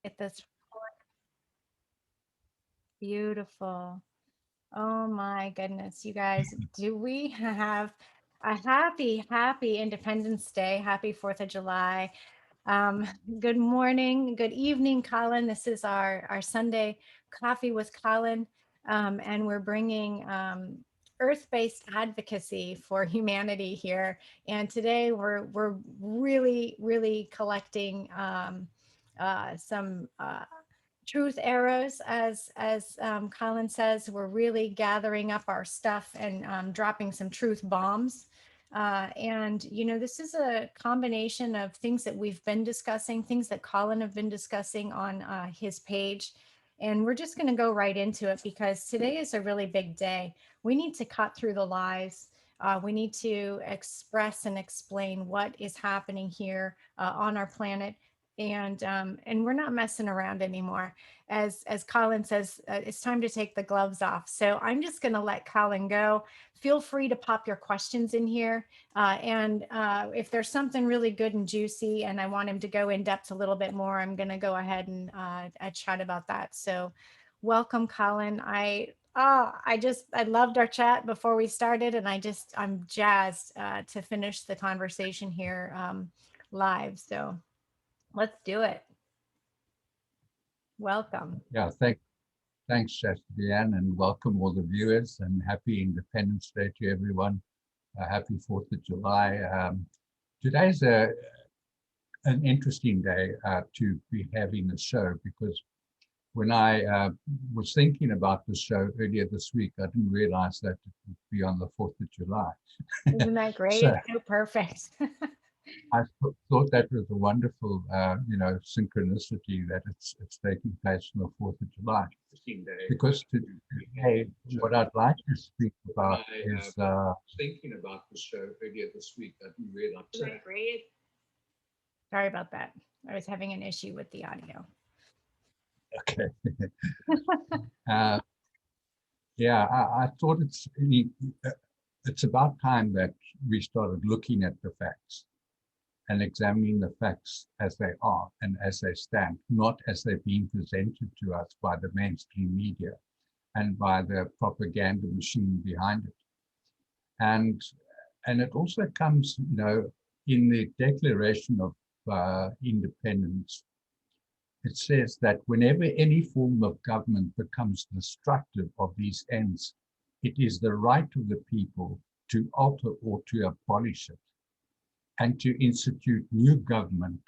Get this beautiful. Oh my goodness, you guys, do we have a happy Independence Day? Happy 4th of July. Um, Good morning, good evening, Colin. This is our Sunday Coffee with Colin, and we're bringing earth-based advocacy for humanity here. And today we're really collecting some truth arrows, as Colin says. We're really gathering up our stuff and dropping some truth bombs. And this is a combination of things that we've been discussing, things that Colin have been discussing on his page. And we're just going to go right into it because today is a really big day. We need to cut through the lies. We need to express and explain what is happening here on our planet, and we're not messing around anymore. As Colin says, it's time to take the gloves off. So I'm just going to let Colin go. Feel free to pop your questions in here, and if there's something really good and juicy and I want him to go in depth a little bit more, I'm going to go ahead and chat about that. So welcome, Colin. I loved our chat before we started, and I'm jazzed to finish the conversation here live. So let's do it. Welcome. Yeah, thanks, Deanne, and welcome all the viewers, and happy Independence Day to everyone. Happy 4th of July. Today's an interesting day to be having a show, because when I was thinking about the show earlier this week, I didn't realize that it would be on the 4th of July. Isn't that great? So It's so perfect. I thought that was a wonderful, synchronicity that it's taking place on the 4th of July. Because today, what I'd like to speak about is thinking about the show earlier this week. I didn't realize Isn't that great? Sorry about that. I was having an issue with the audio. Okay. uh, yeah, I thought it's about time that we started looking at the facts and examining the facts as they are and as they stand, not as they're being presented to us by the mainstream media and by the propaganda machine behind it. And it also comes, in the Declaration of Independence. It says that whenever any form of government becomes destructive of these ends, it is the right of the people to alter or to abolish it, and to institute new government,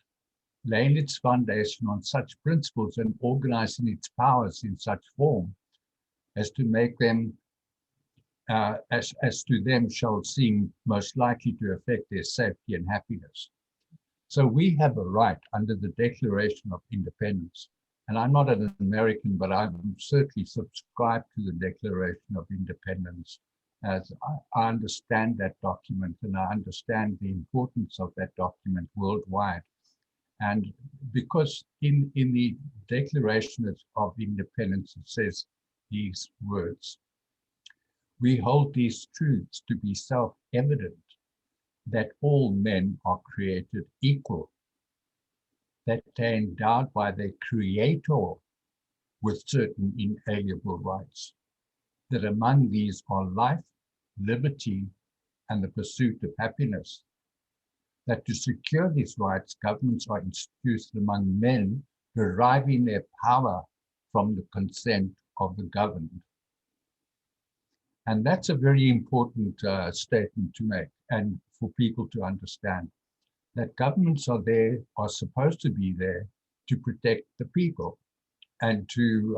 laying its foundation on such principles and organizing its powers in such form as to make them, as to them shall seem most likely to affect their safety and happiness. So we have a right under the Declaration of Independence, and I'm not an American, but I certainly subscribe to the Declaration of Independence, as I understand that document and I understand the importance of that document worldwide. And because in the Declaration of Independence, it says these words: we hold these truths to be self-evident, that all men are created equal, that they're endowed by their Creator with certain inalienable rights, that among these are life, liberty, and the pursuit of happiness, that to secure these rights, governments are instituted among men, deriving their power from the consent of the governed. And that's a very important statement to make and for people to understand, that governments are supposed to be there to protect the people and to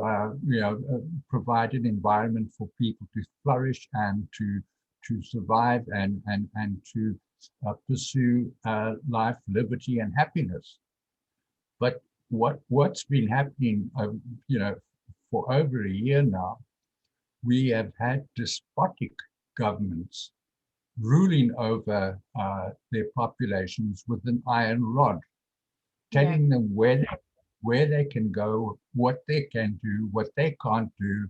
provide an environment for people to flourish and to survive and to pursue life, liberty, and happiness. But what's been happening, for over a year now, we have had despotic governments ruling over their populations with an iron rod, telling them where they can go, what they can do, what they can't do,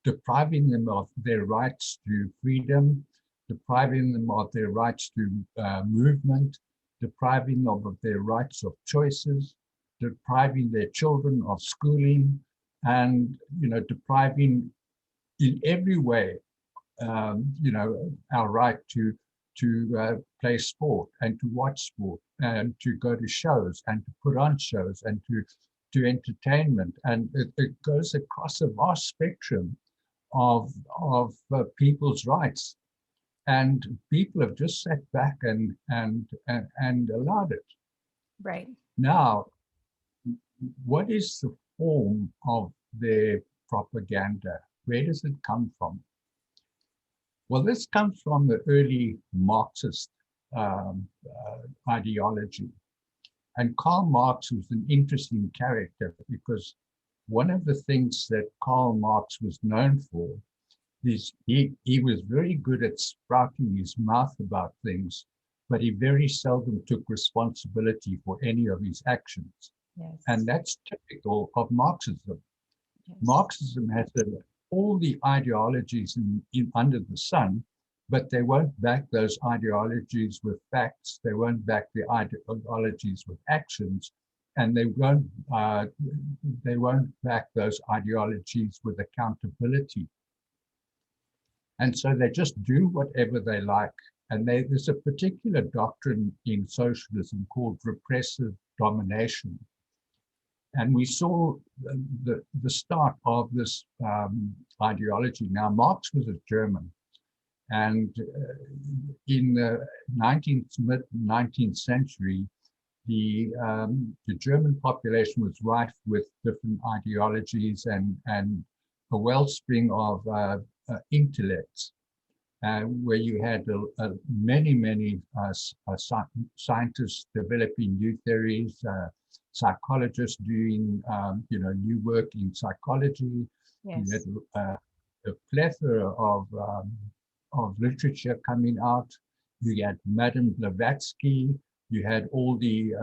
depriving them of their rights to freedom, depriving them of their rights to movement, depriving them of their rights of choices, depriving their children of schooling, and depriving in every way our right to play sport and to watch sport and to go to shows and to put on shows and to entertainment. And it goes across a vast spectrum of people's rights. And people have just sat back and allowed it. Right. Now, what is the form of their propaganda? Where does it come from? Well, this comes from the early Marxist ideology. And Karl Marx was an interesting character because one of the things that Karl Marx was known for is he was very good at sprouting his mouth about things, but he very seldom took responsibility for any of his actions. Yes. And that's typical of Marxism. Yes. Marxism has all the ideologies under the sun, but they won't back those ideologies with facts. They won't back the ideologies with actions, and they won't back those ideologies with accountability. And so they just do whatever they like. And there's a particular doctrine in socialism called repressive domination. And we saw the start of this ideology. Now, Marx was a German, and in the mid-19th century, the German population was rife with different ideologies and a wellspring of intellects, where you had many scientists developing new theories, psychologists doing new work in psychology. Yes. You had a plethora of literature coming out. You had Madame Blavatsky. You had all the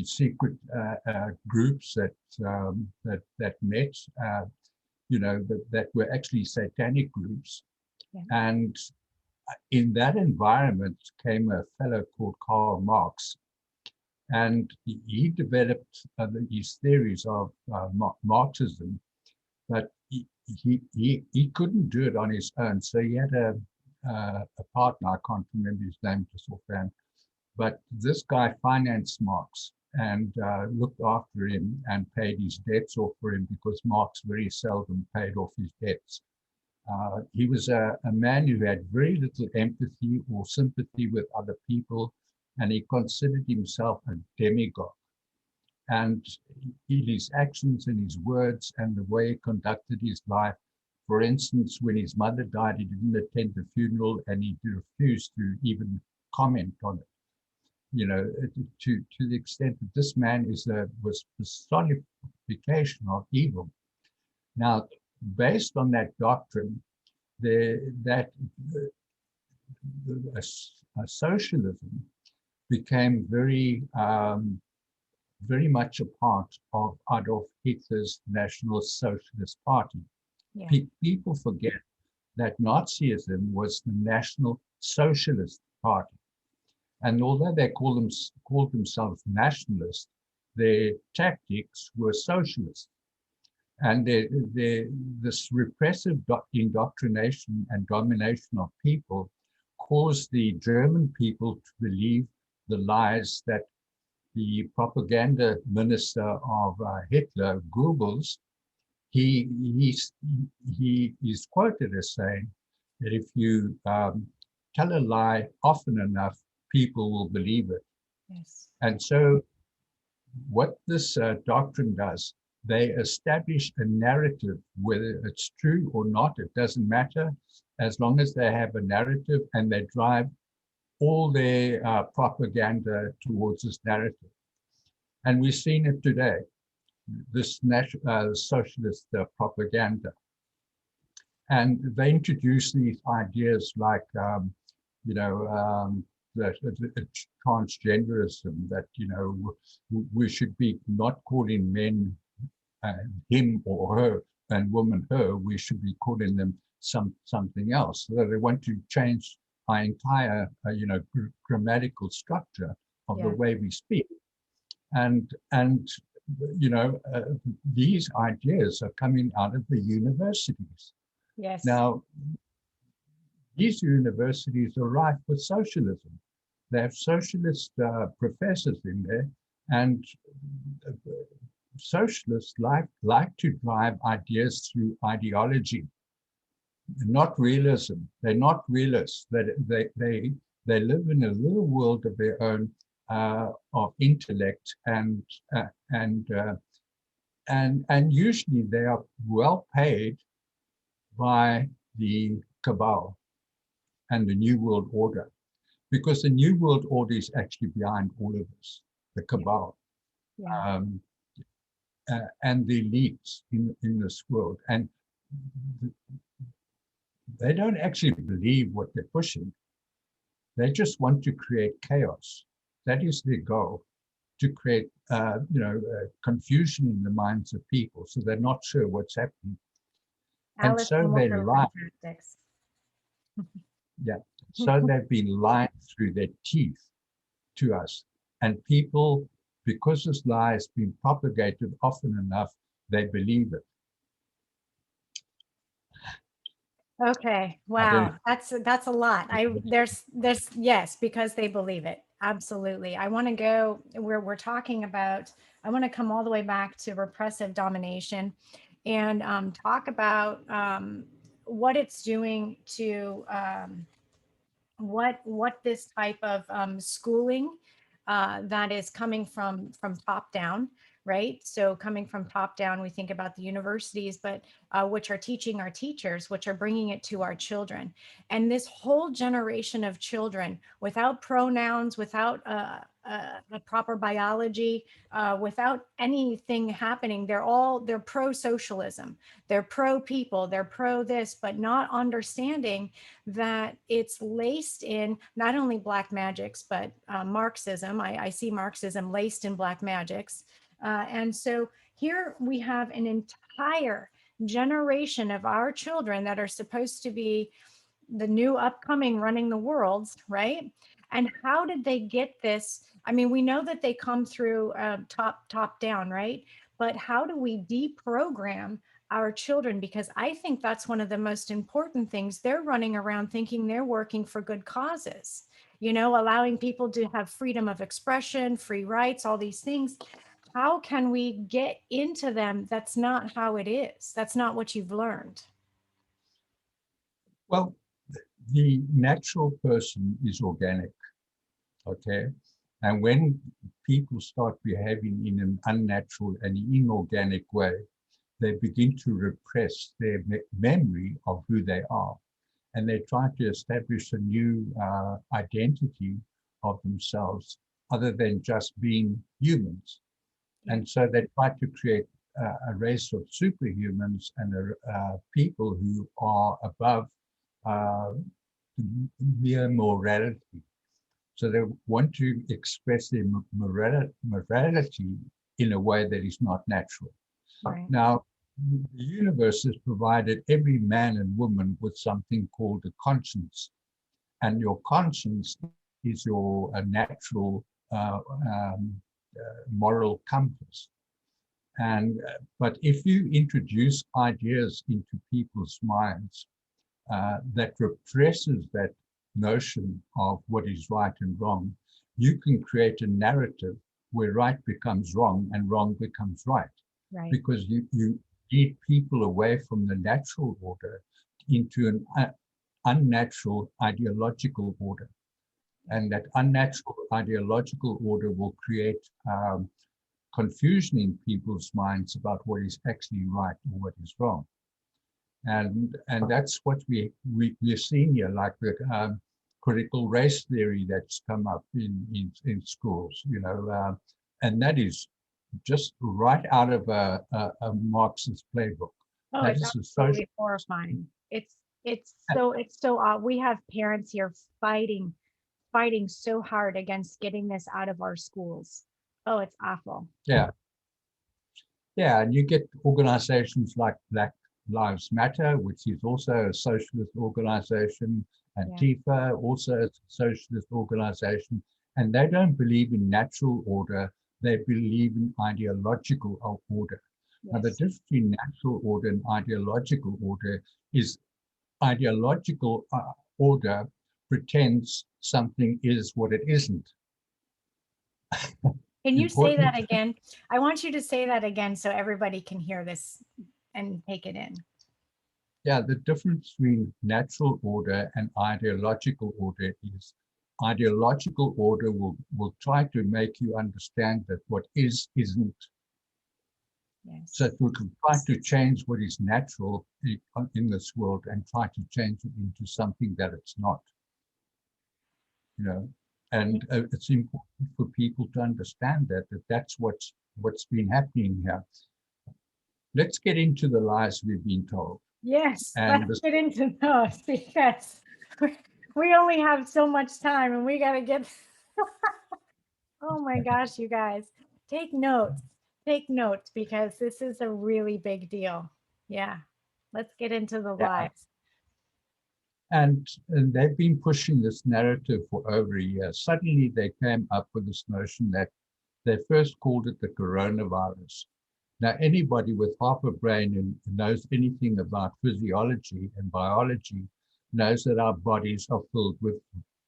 secret groups that met. That were actually satanic groups. Yeah. And in that environment came a fellow called Karl Marx. And he developed his theories of Marxism, but he couldn't do it on his own. So he had a partner, I can't remember his name just offhand, but this guy financed Marx and looked after him and paid his debts off for him, because Marx very seldom paid off his debts. He was a man who had very little empathy or sympathy with other people, and he considered himself a demigod. And in his actions and his words and the way he conducted his life, for instance, when his mother died, he didn't attend the funeral and he refused to even comment on it. To the extent that this man was personification of evil. Now, based on that doctrine, socialism became very much a part of Adolf Hitler's National Socialist Party. Yeah. People forget that Nazism was the National Socialist Party. And although they called themselves nationalists, their tactics were socialist. And this repressive indoctrination and domination of people caused the German people to believe the lies that the propaganda minister of Hitler, Goebbels, he is quoted as saying that if you tell a lie often enough, people will believe it. Yes. And so what this doctrine does, they establish a narrative, whether it's true or not, it doesn't matter, as long as they have a narrative, and they drive all their propaganda towards this narrative. And we've seen it today, this socialist propaganda. And they introduce these ideas like, transgenderism, that we should be not calling men him or her and woman her. We should be calling them something else. So they want to change our entire grammatical structure of the way we speak. And these ideas are coming out of the universities. Yes. Now, these universities are rife with socialism. They have socialist professors in there, and uh, socialists like to drive ideas through ideology, not realism. They're not realists. They live in a little world of their own, of intellect, and usually they are well paid by the cabal and the New World Order, because the New World Order is actually behind all of this, the Yeah. cabal, Yeah. um, and the elites in this world. And they don't actually believe what they're pushing. They just want to create chaos. That is their goal, to create confusion in the minds of people, so they're not sure what's happening. And Alice so they Hamilton lie. tactics. Yeah. So they've been lied through their teeth to us. And people, because this lie has been propagated often enough, they believe it. Okay. I don't Wow. That's a lot. There's yes, because they believe it. Absolutely. I want to go where we're talking about, I want to come all the way back to repressive domination and talk about what it's doing to what this type of schooling that is coming from top down, right? So coming from top down, we think about the universities, but which are teaching our teachers, which are bringing it to our children, and this whole generation of children without pronouns, without a proper biology, without anything happening, they're pro socialism, they're pro people, they're pro this, but not understanding that it's laced in not only black magics, but Marxism. I see Marxism laced in black magics. And so here we have an entire generation of our children that are supposed to be the new upcoming running the world, right? And how did they get this? I mean, we know that they come through top down, right? But how do we deprogram our children? Because I think that's one of the most important things. They're running around thinking they're working for good causes, allowing people to have freedom of expression, free rights, all these things. How can we get into them? That's not how it is. That's not what you've learned. Well, the natural person is organic, okay? And when people start behaving in an unnatural and inorganic way, they begin to repress their memory of who they are. And they try to establish a new identity of themselves other than just being humans. Yeah. And so they try to create a race of superhumans and people who are above uh, mere morality. So they want to express their morality in a way that is not natural. Right. Now, the universe has provided every man and woman with something called a conscience. And your conscience is your natural moral compass. But if you introduce ideas into people's minds that represses that notion of what is right and wrong, you can create a narrative where right becomes wrong and wrong becomes right. Right. Because you lead people away from the natural order into an unnatural ideological order. And that unnatural ideological order will create confusion in people's minds about what is actually right and what is wrong. And that's what we're seeing here, like the critical race theory that's come up in schools, and that is just right out of a Marxist playbook. Oh, That it's is a social. absolutely horrifying. It's so we have parents here fighting so hard against getting this out of our schools. Oh, it's awful. Yeah, yeah, and you get organizations like Black Lives Matter, which is also a socialist organization, and Yeah. Antifa, also a socialist organization, and they don't believe in natural order. they believe in ideological order. Now, the Yes. difference between natural order and ideological order is ideological order pretends something is what it isn't. Can you say that Important. again? I want you to say that again so everybody can hear this and take it in. Yeah, the difference between natural order and ideological order is ideological order will try to make you understand that what is isn't. So Yes. it will try to change what is natural in this world and try to change it into something that it's not, you know. And it's important for people to understand that that's what's been happening here. Let's get into the lies we've been told. Yes, And let's this, get into those because we only have so much time and we got to get. Oh my gosh, you guys, take notes. Take notes because this is a really big deal. Yeah. Let's get into the yeah, lies. and they've been pushing this narrative for over a year. Suddenly they came up with this notion that they first called it the coronavirus. Now, anybody with half a brain and knows anything about physiology and biology knows that our bodies are filled with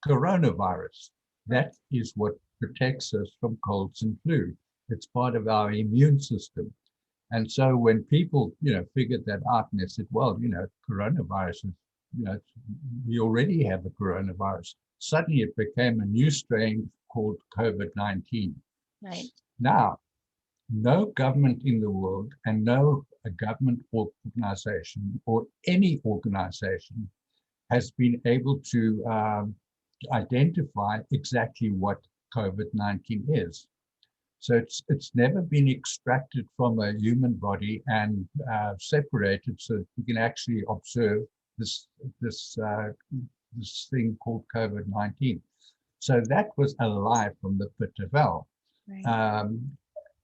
coronavirus. Right. That is what protects us from colds and flu. It's part of our immune system. And so when people, figured that out and they said, well, coronavirus is, we already have a coronavirus. Suddenly it became a new strain called COVID-19. Right. Now, no government in the world and no government organization or any organization has been able to identify exactly what COVID-19 is. So it's never been extracted from a human body and separated so that you can actually observe this this uh, this thing called COVID-19. So that was a lie from the pit of hell. Right.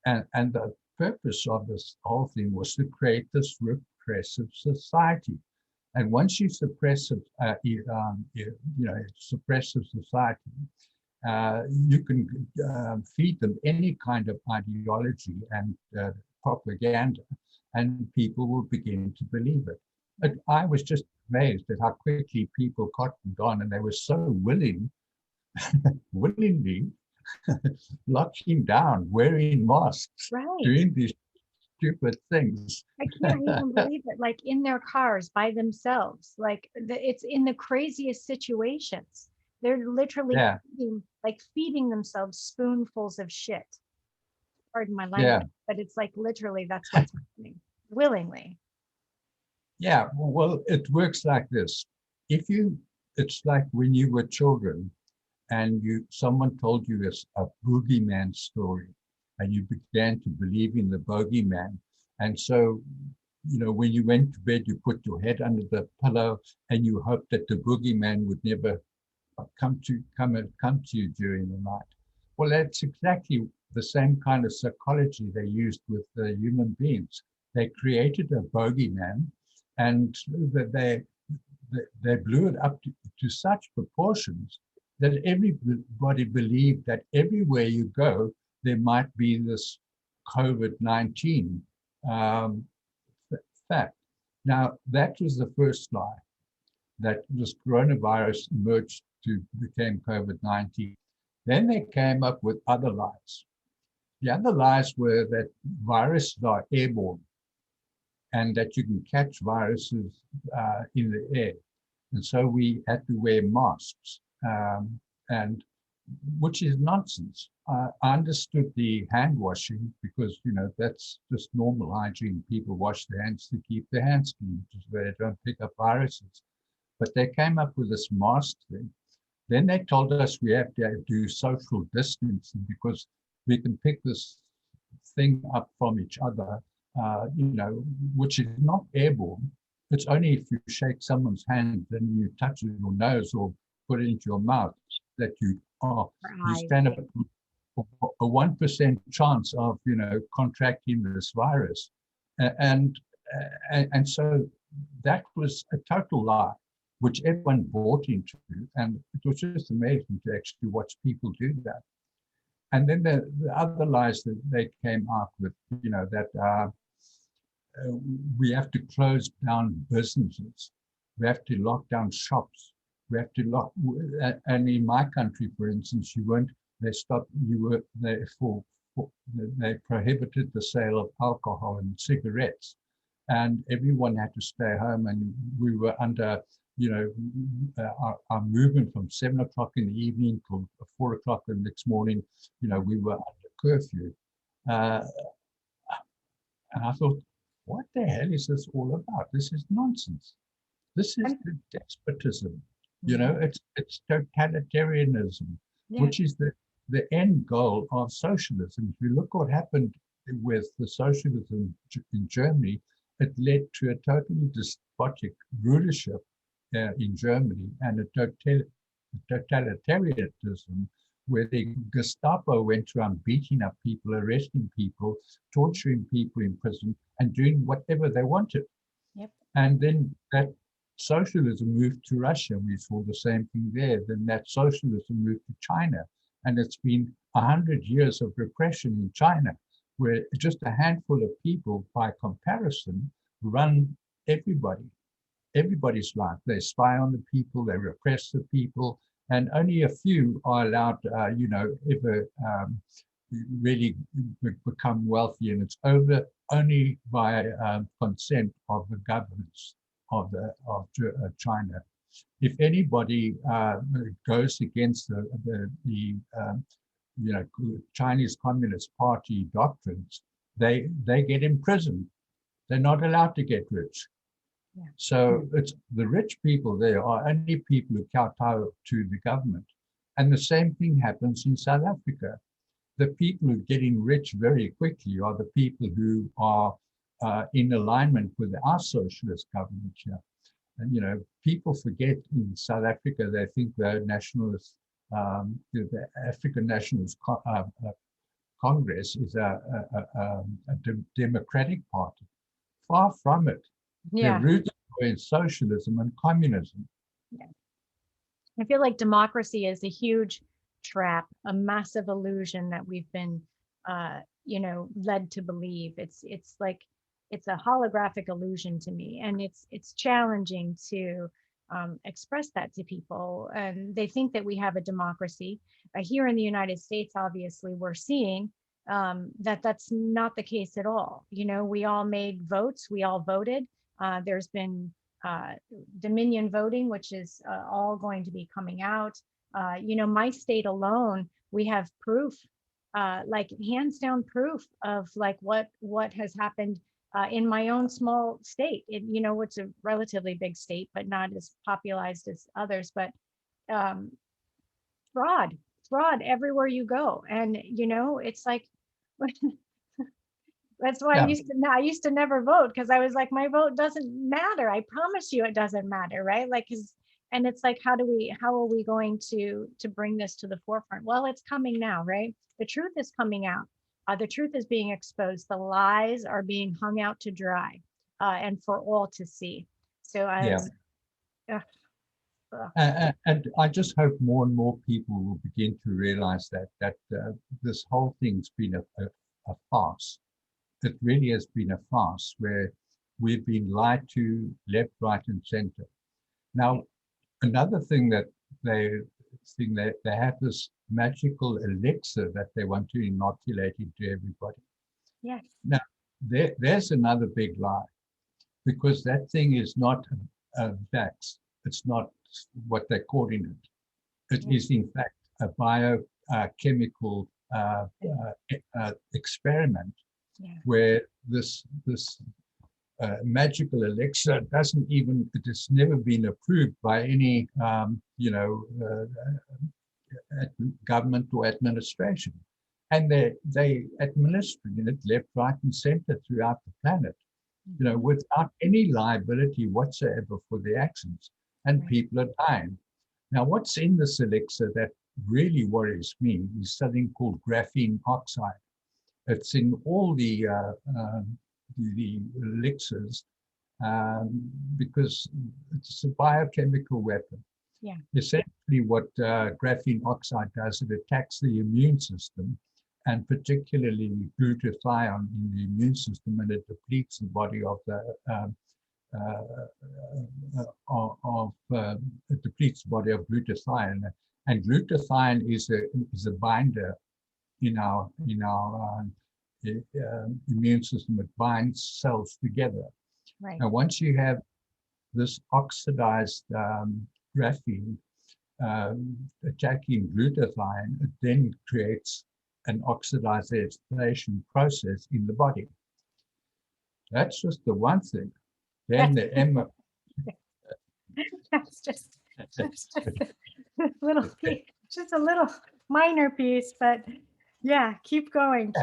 And the purpose of this whole thing was to create this repressive society. And once you suppress it, suppressive society, you can feed them any kind of ideology and propaganda, and people will begin to believe it. But I was just amazed at how quickly people cottoned on, and they were so willingly locking down, wearing masks, Right. doing these stupid things. I can't even believe it. Like in their cars by themselves. Like it's in the craziest situations. They're literally Yeah, feeding themselves spoonfuls of shit. Pardon my yeah, language, but it's like literally that's what's happening willingly. yeah. Well, it works like this. If you, it's like when you were children and someone told you a boogeyman story, and you began to believe in the bogeyman. And so, when you went to bed, you put your head under the pillow and you hoped that the boogeyman would never come to you during the night. Well, that's exactly the same kind of psychology they used with the human beings. They created a bogeyman, and they blew it up to such proportions that everybody believed that everywhere you go, there might be this COVID-19 um, fact. Now, that was the first lie, that this coronavirus emerged to became COVID-19. Then they came up with other lies. The other lies were that viruses are airborne and that you can catch viruses in the air. And so we had to wear masks, and which is nonsense. I understood the hand washing because, that's just normal hygiene. People wash their hands to keep their hands clean so they don't pick up viruses. But they came up with this mask thing. Then they told us we have to do social distancing because we can pick this thing up from each other, which is not airborne. It's only if you shake someone's hand and you touch it with your nose or put it into your mouth that you Eyes. stand a 1% chance of contracting this virus, and and so that was a total lie, which everyone bought into, and it was just amazing to actually watch people do that. And then the other lies that they came out with, that we have to close down businesses, we have to lock down shops, we have to lock. And in my country, for instance, you weren't. They stopped. You were they for they prohibited the sale of alcohol and cigarettes, and everyone had to stay home. And we were under, our movement from 7 o'clock in the evening till 4 o'clock the next morning. We were under curfew. Uh, and I thought, what the hell is this all about? This is nonsense. This is And the despotism. mhm, It's totalitarianism, yeah, which is the end goal of socialism. If you look what happened with the socialism in Germany, it led to a totally despotic rulership in Germany and a totalitarianism where the Gestapo went around beating up people, arresting people, torturing people in prison, and doing whatever they wanted. yep, And then that socialism moved to Russia. We saw the same thing there. Then that socialism moved to China. And it's been 100 years of repression in China, where just a handful of people, by comparison, run everybody's life. They spy on the people, they repress the people, and only a few are allowed, ever really become wealthy. And it's over only by consent of the governments of China. If anybody goes against the Chinese Communist Party doctrines, they get imprisoned. They're not allowed to get rich. yeah, So it's the rich people there are only people who kowtow to the government. And the same thing happens in South Africa. The people who are getting rich very quickly are the people who are in alignment with our socialist government here. And people forget in South Africa, they think the nationalist, the African Nationalist Congress is a democratic party. Far from it. Their yeah. roots were in socialism and communism. Yeah. I feel like democracy is a huge trap, a massive illusion that we've been, led to believe. It's like it's a holographic illusion to me, and it's challenging to express that to people. And they think that we have a democracy. Here in the United States, obviously, we're seeing that that's not the case at all. We all made votes, we all voted. There's been uh, Dominion voting, which is all going to be coming out. My state alone, we have proof, like hands down proof of like what has happened in my own small state. It's a relatively big state, but not as popularized as others. But um, fraud, fraud everywhere you go, and it's like that's why Yeah, I used to never vote because I was like, my vote doesn't matter. I promise you it doesn't matter, right? Like, and it's like, how are we going to bring this to the forefront? Well, it's coming now, right? The truth is coming out. The truth is being exposed. The lies are being hung out to dry, and for all to see. So yeah. ugh, ugh, And I just hope more and more people will begin to realize that this whole thing's been a farce. It really has been a farce where we've been lied to left, right, and center. right. Now, another thing that they they have this magical elixir that they want to inoculate into everybody. Yes. Now, there's another big lie, because that thing is not a vax. It's not what they're calling it. It Yeah. is, in fact, a biochemical experiment Yeah. where this magical elixir doesn't even, it has never been approved by any, government or administration. And they administering it left, right, and center throughout the planet, Mhm. without any liability whatsoever for the actions. And Right. people are dying. Now, what's in this elixir that really worries me is something called graphene oxide. It's in all the elixirs, because it's a biochemical weapon. Yeah. Essentially, what graphene oxide does, it attacks the immune system, and particularly glutathione in the immune system, and it depletes the body of the it depletes the body of glutathione, and glutathione is a binder in our immune system. It binds cells together, Right. and once you have this oxidized graphene attacking glutathione, it then creates an oxidization process in the body. That's just the one thing. Then That's the M. that's just a little piece, just a little minor piece, but yeah, keep going.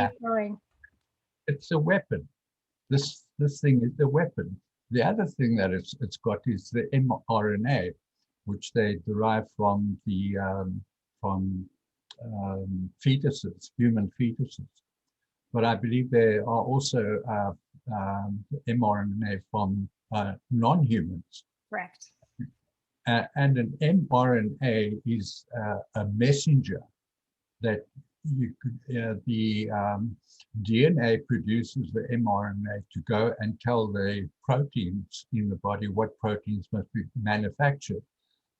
It's a weapon. This thing is a weapon. The other thing that it's got is the mRNA, which they derive from the fetuses, human fetuses. But I believe there are also mRNA from non-humans. Correct. And an mRNA is a messenger that the DNA produces the mRNA to go and tell the proteins in the body what proteins must be manufactured.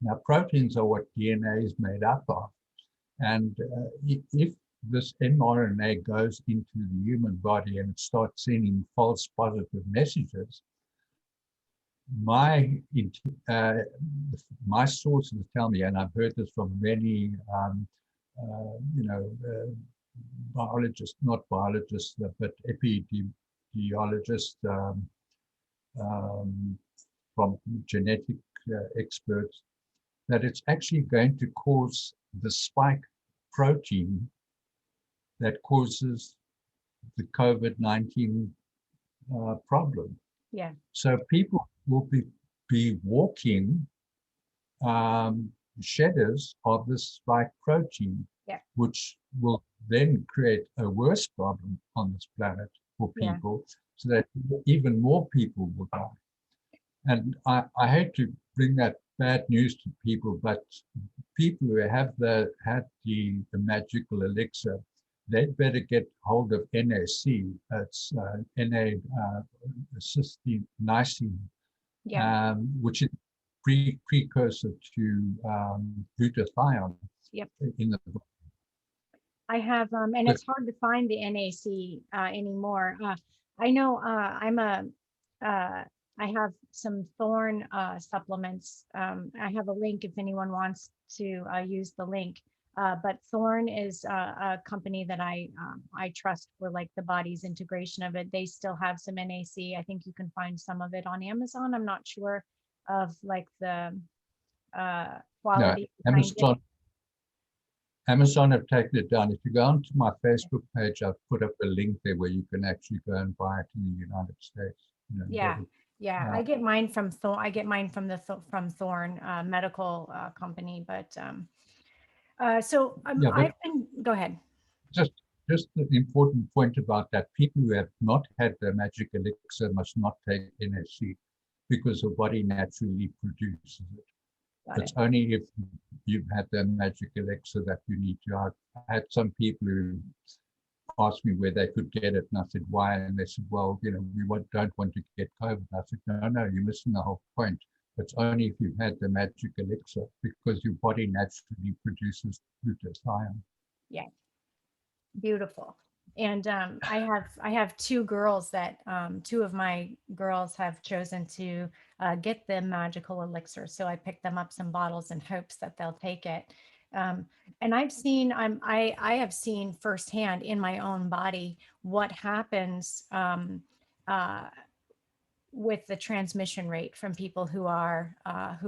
Now, proteins are what DNA is made up of. And if this mRNA goes into the human body and starts sending false positive messages, my my sources tell me, and I've heard this from many, biologists, not biologists, but epidemiologists, from genetic experts, that it's actually going to cause the spike protein that causes the COVID-19 problem. Yeah. So people will be walking shedders of this spike protein, Yeah. which will then create a worse problem on this planet for Yeah. people, so that even more people will die. And I hate to bring that bad news to people, but people who have had the magical elixir, they'd better get hold of NAC. It's cysteine, Yeah. which is precursor to glutathione Yep. in the. I have, and But it's hard to find the NAC anymore. I know I'm a, I have some thorn supplements. I have a link if anyone wants to use the link. But Thorn is a company that I trust for like the body's integration of it. They still have some NAC. I think you can find some of it on Amazon. I'm not sure of like the no, quality behind it. Amazon have taken it down. If you go onto my Facebook page, I've put up a link there where you can actually go and buy it in the United States. Yeah, yeah. I get mine from Thorn. I get mine from from Thorn Medical Company. But so yeah, but I've been. Go ahead. just just the important point about that: people who have not had the magic elixir must not take NSC, because the body naturally produces it. Got It's it. only if you've had the magic elixir that you need to. I had some people who asked me where they could get it, and I said, why? And they said, well, we don't want to get COVID. I said, no, you're missing the whole point. It's only if you've had the magic elixir, because your body naturally produces glutathione. Yeah, beautiful. And I have two girls that two of my girls have chosen to get the magical elixir. So I picked them up some bottles in hopes that they'll take it. And I have seen firsthand in my own body what happens uh, with the transmission rate from people who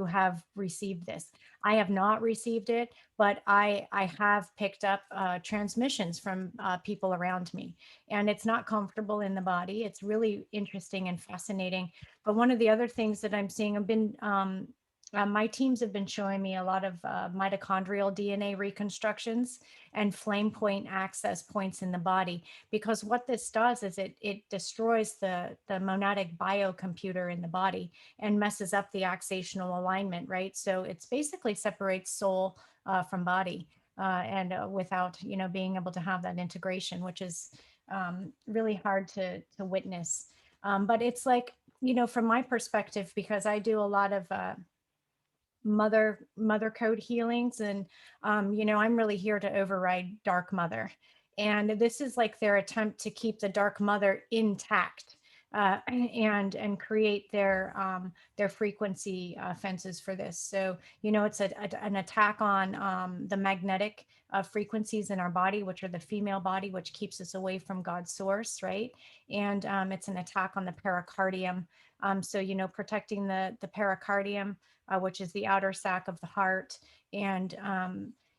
have received this. I have not received it, but I have picked up transmissions from people around me, and it's not comfortable in the body. It's really interesting and fascinating. But one of the other things that I'm seeing, I've been My teams have been showing me a lot of mitochondrial DNA reconstructions and flame point access points in the body, because what this does is it destroys the monadic biocomputer in the body and messes up the axational alignment, right? So it's basically separates soul from body, and without being able to have that integration, which is really hard to witness. But it's like, from my perspective, because I do a lot of mother code healings, and I'm really here to override dark mother, and this is like their attempt to keep the dark mother intact, and create their frequency fences for this. So it's an attack on the magnetic frequencies in our body, which are the female body, which keeps us away from God's source, right? And it's an attack on the pericardium. So protecting the pericardium, which is the outer sac of the heart. And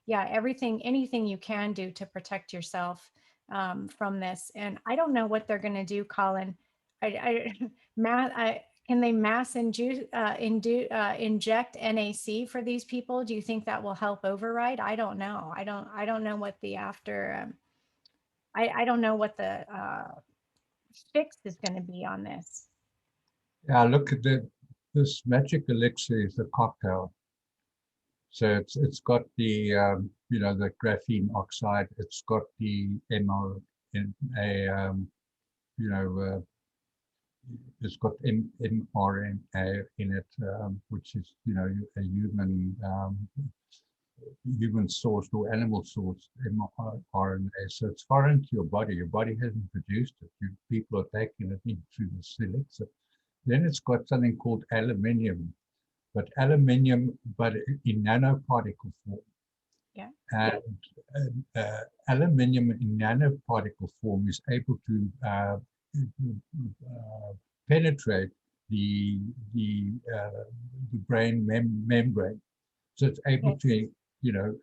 yeah, anything you can do to protect yourself from this. And I don't know what they're going to do, Colin. Can they inject NAC for these people? Do you think that will help override? I don't know. I don't know what the after. I don't know what the fix is going to be on this. Yeah, look at this magic elixir is a cocktail. So it's got the the graphene oxide. It's got the mRNA, it's got mRNA in it, which is a human sourced or animal sourced mRNA. So it's foreign to your body. Your body hasn't produced it. People are taking it in through the elixir. Then it's got something called aluminium, but in nanoparticle form. Yeah. Aluminium in nanoparticle form is able to penetrate the brain membrane, so it's able Yes. to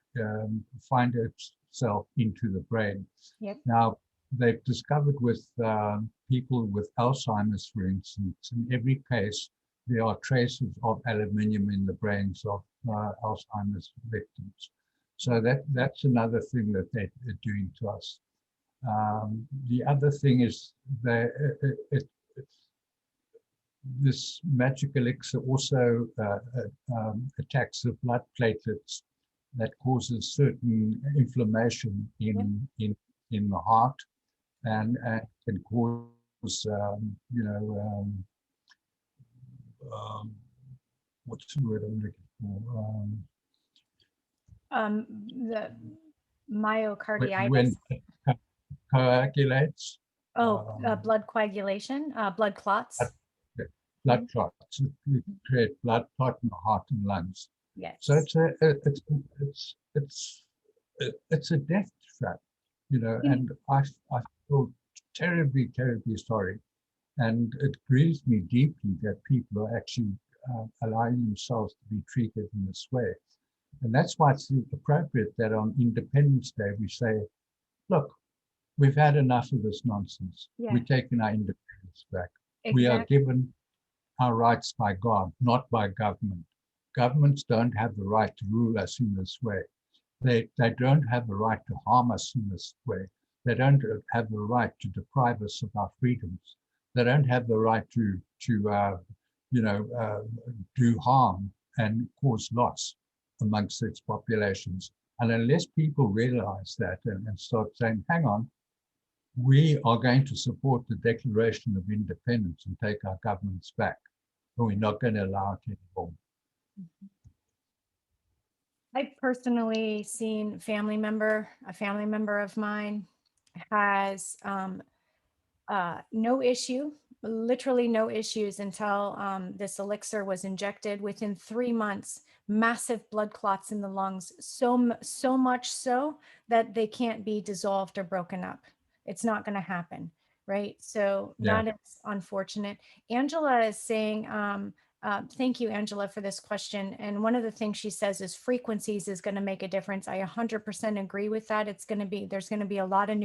find itself into the brain. Yep. Now they've discovered with people with Alzheimer's, for instance, in every case there are traces of aluminium in the brains of Alzheimer's victims. So that's another thing that they're doing to us. The other thing is this magic elixir also attacks the blood platelets that causes certain inflammation in the heart, and can cause what's the word I'm looking for? The myocarditis. When it coagulates. Oh, blood coagulation, blood clots. Blood clots. It create blood clot in the heart and lungs. Yes. So it's a death trap, and I feel terribly, terribly sorry. And it grieves me deeply that people are actually allowing themselves to be treated in this way. And that's why it's appropriate that on Independence Day we say, look, we've had enough of this nonsense. Yeah. We're taking our independence back. Exactly. We are given our rights by God, not by government. Governments don't have the right to rule us in this way. They don't have the right to harm us in this way. They don't have the right to deprive us of our freedoms. They don't have the right to do harm and cause loss amongst its populations. And unless people realize that and start saying, hang on, we are going to support the Declaration of Independence and take our governments back, but we're not going to allow it anymore. I've personally seen a family member of mine has no issue, literally no issues until this elixir was injected. Within 3 months, massive blood clots in the lungs, so much so that they can't be dissolved or broken up. It's not going to happen, right? So that is unfortunate. Angela is saying, thank you, Angela, for this question. And one of the things she says is frequencies is going to make a difference. I 100% agree with that. There's going to be a lot of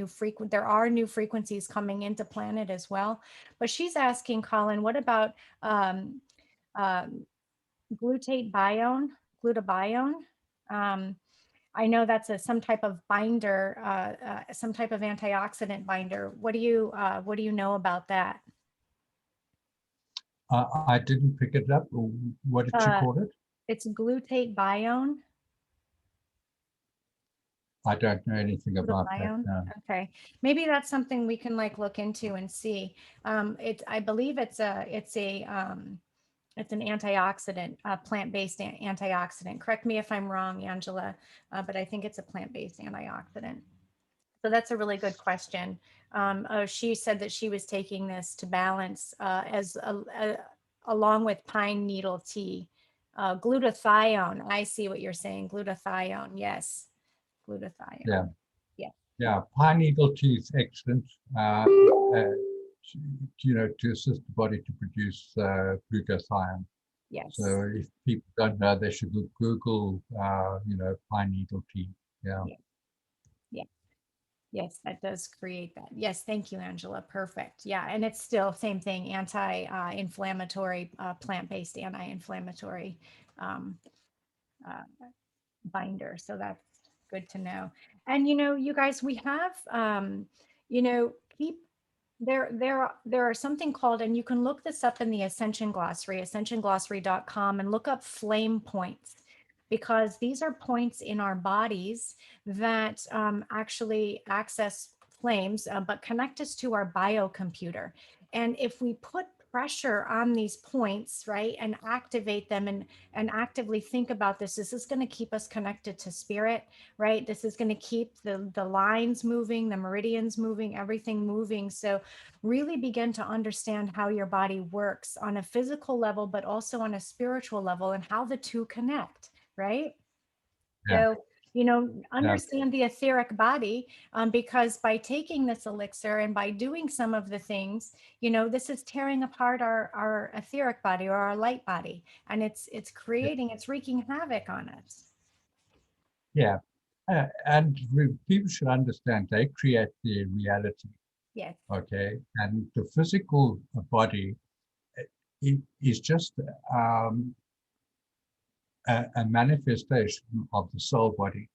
there are new frequencies coming into planet as well. But she's asking, Colin, what about glutathione, glutathione. Um, I know that's some type of binder, some type of antioxidant binder. What do you know about that? I didn't pick it up. What did you Uh, call it? it's glutathione. I don't know anything about that. Glutathione. No. Okay, maybe that's something we can like look into and see. I believe it's an antioxidant, plant-based antioxidant. Correct me if I'm wrong, Angela, but I think it's a plant-based antioxidant. So that's a really good question. She said that she was taking this to balance along with pine needle tea. Glutathione. I see what you're saying. Glutathione. Yes, Yeah, glutathione. Yeah. yeah. Pine needle tea is excellent. To assist the body to produce glutathione. Yes. So if people don't know, they should Google, pine needle tea. Yeah, Yeah. Yeah. Yes, that does create that. Yes, thank you, Angela. Perfect. Yeah, and it's still same thing, anti-inflammatory, plant-based anti-inflammatory um, uh, binder. So that's good to know. And you guys, we have keep there are something called, and you can look this up in the Ascension Glossary, ascensionglossary.com, and look up flame points, because these are points in our bodies that actually access flames, but connect us to our biocomputer. And if we put pressure on these points, right, and activate them, and actively think about this is going to keep us connected to spirit, right? This is going to keep the lines moving, the meridians moving, everything moving. So really begin to understand how your body works on a physical level, but also on a spiritual level, and how the two connect, right? yeah, So, yeah, understand the etheric body, because by taking this elixir and by doing some of the things, this is tearing apart our etheric body, or our light body, and it's wreaking havoc on us. yeah. And people should understand they create their reality. Yes. Okay, and the physical body is just um, a manifestation of the soul body.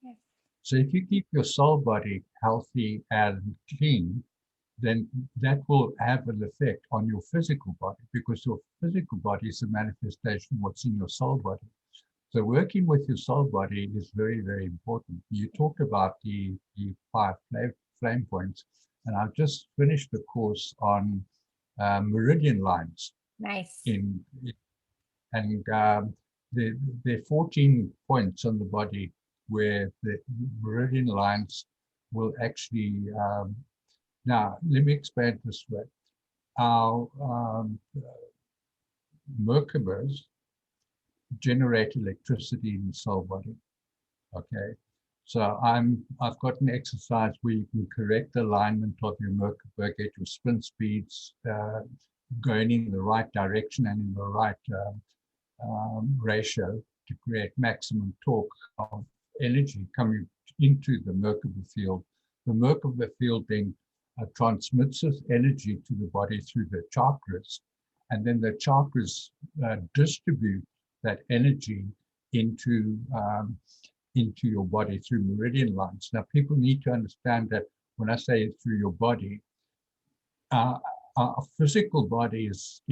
Yes. So if you keep your soul body healthy and clean, then that will have an effect on your physical body, because your physical body is a manifestation of what's in your soul body. So working with your soul body is very, very important. You talked about the five flame points, and I've just finished the course on meridian lines Nice. in and there are 14 points on the body where the meridian lines will actually. Now, let me explain it this way. Our Merkabas generate electricity in the soul body. Okay, so I've got an exercise where you can correct the alignment of your Merkaba, get your spin speeds going in the right direction and in the right ratio to create maximum torque of energy coming into the Merkaba field. The Merkaba field then transmits this energy to the body through the chakras, and then the chakras distribute that energy into your body through meridian lines. Now, people need to understand that when I say through your body, uh, our physical body is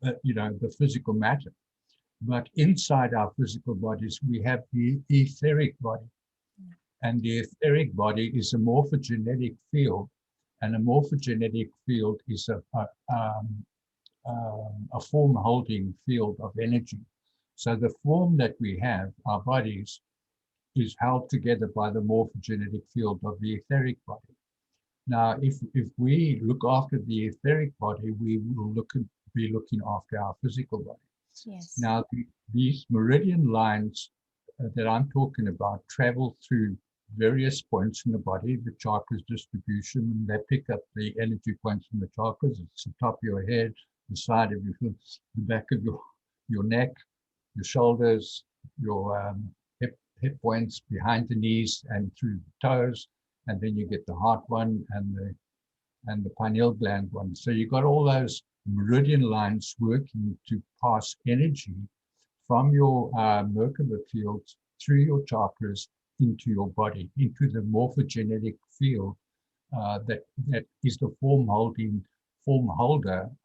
the physical matter. But inside our physical bodies, we have the etheric body. And the etheric body is a morphogenetic field. And a morphogenetic field is a form holding field of energy. So the form that we have, our bodies, is held together by the morphogenetic field of the etheric body. Now, if we look after the etheric body, we will be looking after our physical body. Yes. Now, these meridian lines that I'm talking about travel through various points in the body, the chakras distribution, and they pick up the energy points from the chakras. It's the top of your head, the side of your foot, the back of your neck, your shoulders, your hip points, behind the knees, and through the toes. And then you get the heart one and the pineal gland one. So you've got all those meridian lines working to pass energy from your Merkaba fields through your chakras into your body, into the morphogenetic field that is the form holder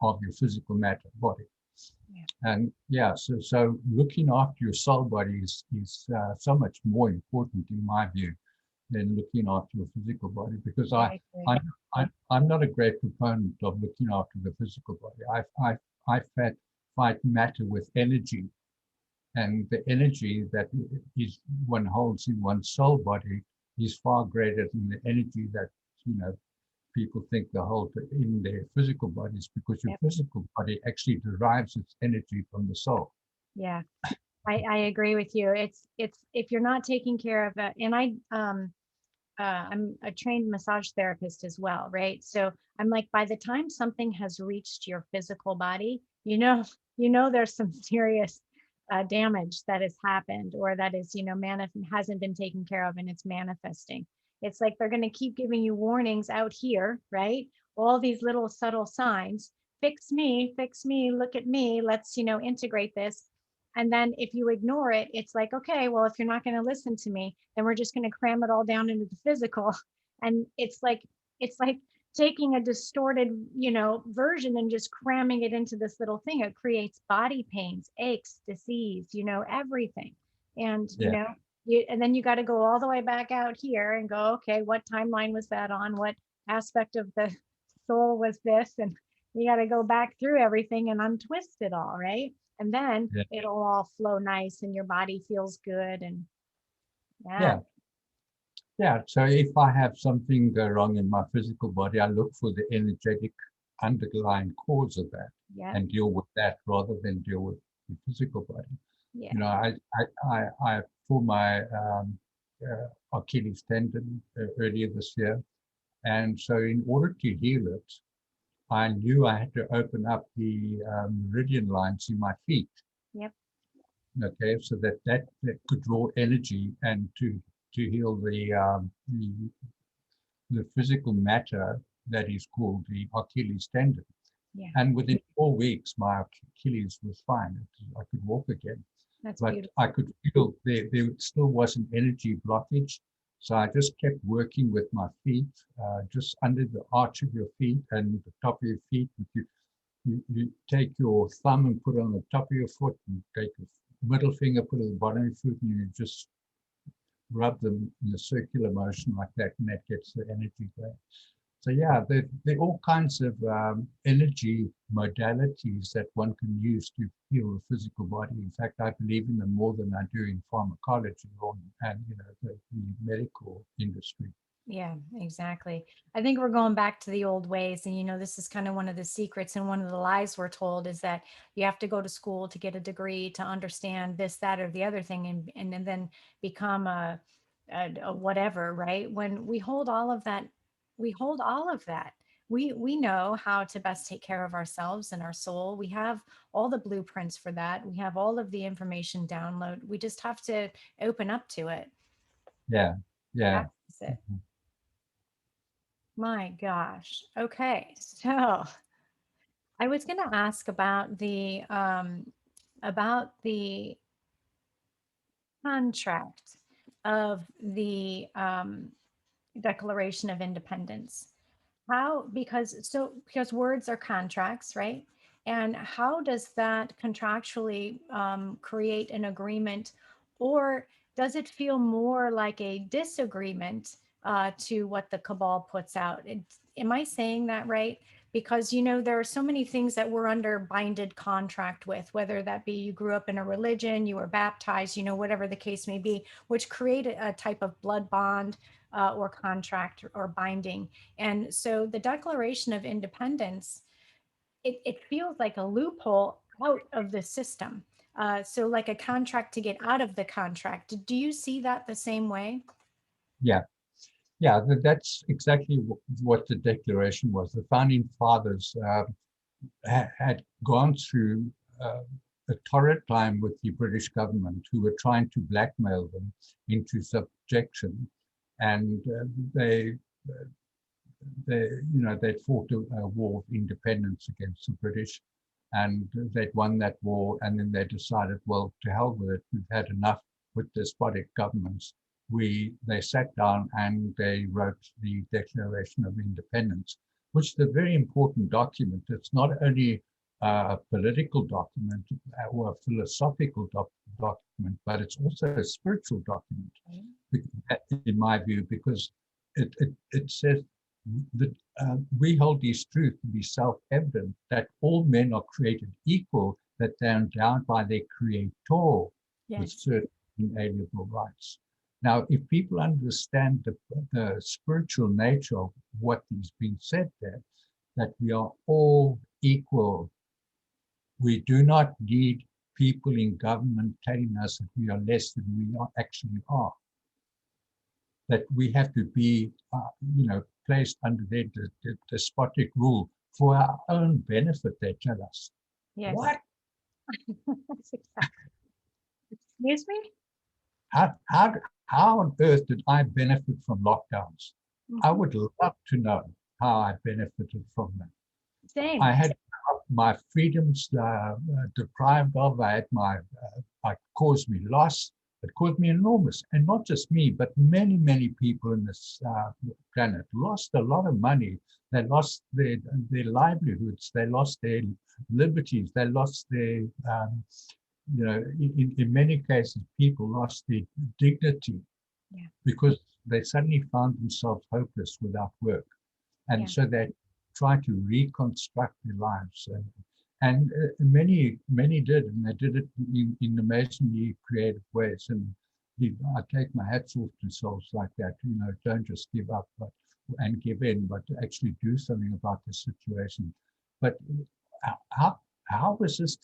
of your physical matter body. Yeah. And yeah, so looking after your soul body is so much more important in my view than looking after your physical body, because I agree. I'm not a great proponent of looking after the physical body. I fight matter with energy, and the energy that is one holds in one's soul body is far greater than the energy that people think they hold in their physical bodies, because your Yep. physical body actually derives its energy from the soul. Yeah. I agree with you. It's if you're not taking care of it, and I'm a trained massage therapist as well, right? So I'm like, by the time something has reached your physical body, there's some serious damage that has happened, or that is, hasn't been taken care of, and it's manifesting. It's like they're going to keep giving you warnings out here, right? All these little subtle signs. Fix me, look at me. Let's, integrate this. And then if you ignore it, it's like, okay, well, if you're not going to listen to me, then we're just going to cram it all down into the physical. And it's like taking a distorted, version and just cramming it into this little thing. It creates body pains, aches, disease, everything. And, Yeah, and then you got to go all the way back out here and go, okay, what timeline was that on? What aspect of the soul was this? And you got to go back through everything and untwist it all, right? And then yeah, it'll all flow nice and your body feels good. And yeah, yeah, yeah. So if I have something go wrong in my physical body, I look for the energetic underlying cause of that yeah, and deal with that rather than deal with the physical body. yeah, I for my Achilles tendon earlier this year, and so in order to heal it, I knew I had to open up the meridian lines in my feet. yep, Okay, so that could draw energy and to heal the physical matter that is called the Achilles tendon. yeah. And within 4 weeks, my Achilles was fine. I could walk again, That's but beautiful. I could feel there still was an energy blockage. So I just kept working with my feet, just under the arch of your feet and the top of your feet. You take your thumb and put it on the top of your foot, and take your middle finger, put it at the bottom of your foot, and you just rub them in a circular motion like that, and that gets the energy going. So yeah, there are all kinds of energy modalities that one can use to heal the physical body. In fact, I believe in them more than I do in pharmacology and the medical industry. Yeah, exactly. I think we're going back to the old ways. And, this is kind of one of the secrets and one of the lies we're told is that you have to go to school to get a degree to understand this, that, or the other thing, and then become a whatever, right? When we hold all of that. We know how to best take care of ourselves and our soul. We have all the blueprints for that. We have all of the information download. We just have to open up to it. Yeah, yeah, Access it. My gosh. Okay. So I was going to ask about the contract of the Declaration of Independence. Because words are contracts, right? And how does that contractually create an agreement, or does it feel more like a disagreement to what the cabal puts out? Am I saying that right? Because there are so many things that we're under binded contract with, whether that be you grew up in a religion, you were baptized, whatever the case may be, which create a type of blood bond or contract or binding. And so the Declaration of Independence, it feels like a loophole out of the system. So like a contract to get out of the contract. Do you see that the same way? yeah, yeah. That's exactly what the Declaration was. The founding fathers had gone through a torrid time with the British government, who were trying to blackmail them into subjection, and they they'd fought a war of independence against the British, and they'd won that war, and then they decided, well, to hell with it, we've had enough with despotic governments. They sat down and they wrote the Declaration of Independence, which is a very important document. It's not only a political document or a philosophical document, but it's also a spiritual document, in my view, because it says that we hold these truths to be self-evident, that all men are created equal, that they're endowed by their creator with certain inalienable rights. Now, if people understand the spiritual nature of what is being said there, that we are all equal, we do not need people in government telling us that we are less than we actually are, that we have to be, placed under their despotic rule for our own benefit, they tell us. Yes. What? Excuse me? How on earth did I benefit from lockdowns? I would love to know how I benefited from them. Same. I had my freedoms deprived of. I had it caused me loss. It caused me enormous, and not just me, but many, many people in this planet lost a lot of money. They lost their livelihoods. They lost their liberties. They lost their, in many cases, people lost their dignity because they suddenly found themselves hopeless without work. And so they tried to reconstruct their lives. And many did, and they did it in amazingly creative ways. And I take my hats off to souls like that. Don't just give up and give in, but to actually do something about the situation. But how was this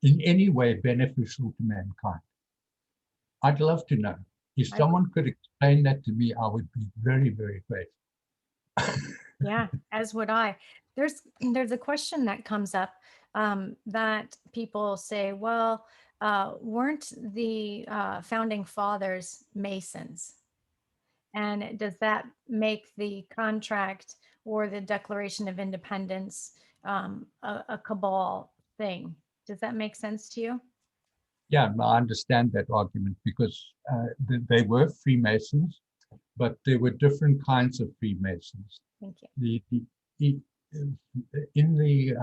in any way beneficial to mankind? I'd love to know. If someone could explain that to me, I would be very, very grateful. Yeah, as would I. There's a question that comes up that people say, well, weren't the founding fathers Masons? And does that make the contract or the Declaration of Independence a cabal thing? Does that make sense to you? Yeah, I understand that argument because they were Freemasons, but there were different kinds of Freemasons. Thank you. In the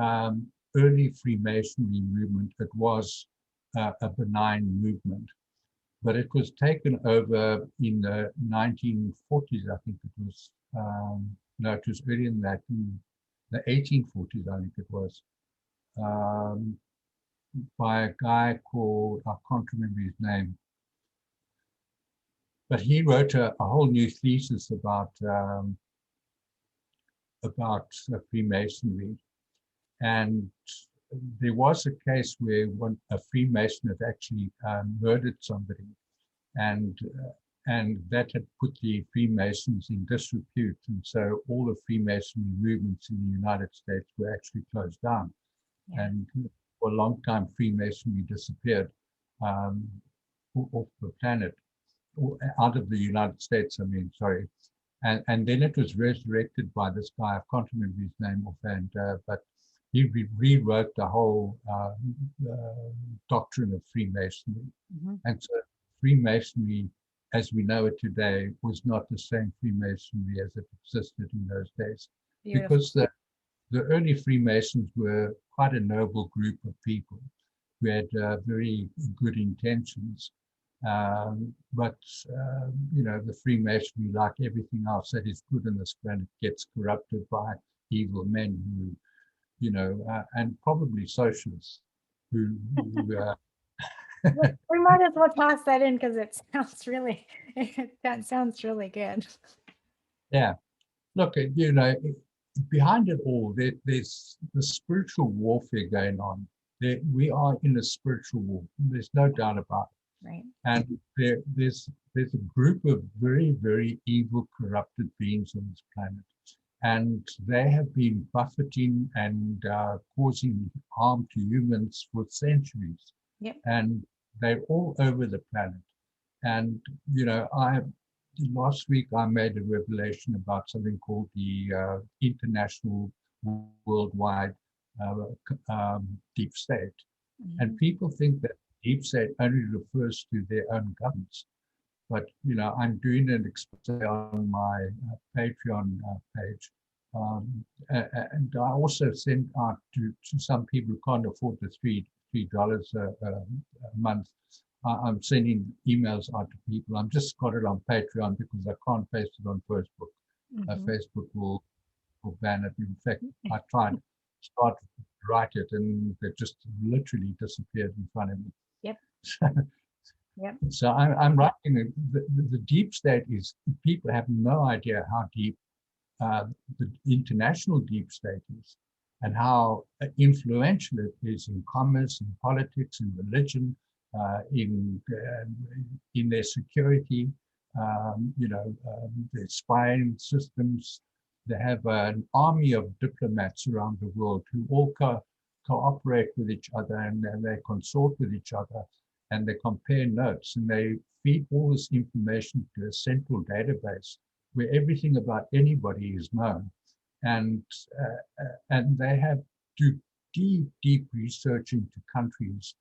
early Freemasonry movement, it was a benign movement, but it was taken over in the 1940s, I think it was. No, it was earlier than that, in the 1840s, I think it was, by a guy called, I can't remember his name, but he wrote a whole new thesis about Freemasonry. And there was a case where a Freemason had actually murdered somebody, and that had put the Freemasons in disrepute. And so all the Freemasonry movements in the United States were actually closed down. And for a long time, Freemasonry disappeared off the planet, out of the United States, sorry. And then it was resurrected by this guy, I can't remember his name offhand, but he rewrote the whole doctrine of Freemasonry. And so Freemasonry, as we know it today, was not the same Freemasonry as it existed in those days. Beautiful. Because the early Freemasons were quite a noble group of people who had very good intentions. But the Freemasonry, like everything else that is good in this planet, gets corrupted by evil men who, and probably socialists who we might as well toss that in because that sounds really good. Yeah, look, behind it all, there's the spiritual warfare going on. We are in a spiritual war. There's no doubt about it. Right. And there's a group of very, very evil, corrupted beings on this planet. And they have been buffeting and causing harm to humans for centuries. Yep. And they're all over the planet. And, last week I made a revelation about something called the international worldwide deep state. And Mhm. people think that deep state only refers to their own governments. But, I'm doing an expose on my Patreon page. And I also send out to some people who can't afford the $3 a month. I'm sending emails out to people. I'm just got it on Patreon because I can't paste it on Facebook. Mhm. Facebook will ban it. In fact, I tried to start to write it and it just literally disappeared in front of me. Yep. Yep. So I'm writing the deep state is people have no idea how deep the international deep state is and how influential it is in commerce, in politics, in religion, in their security, their spying systems. They have an army of diplomats around the world who all cooperate with each other and they consort with each other and they compare notes and they feed all this information to a central database where everything about anybody is known, and and they have do deep research into countries,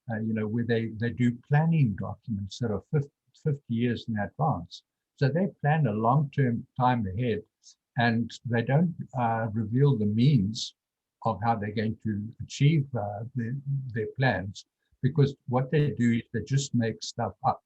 where they do planning documents that are 50 years in advance. So they plan a long-term time ahead, and they don't reveal the means of how they're going to achieve their plans, because what they do is they just make stuff up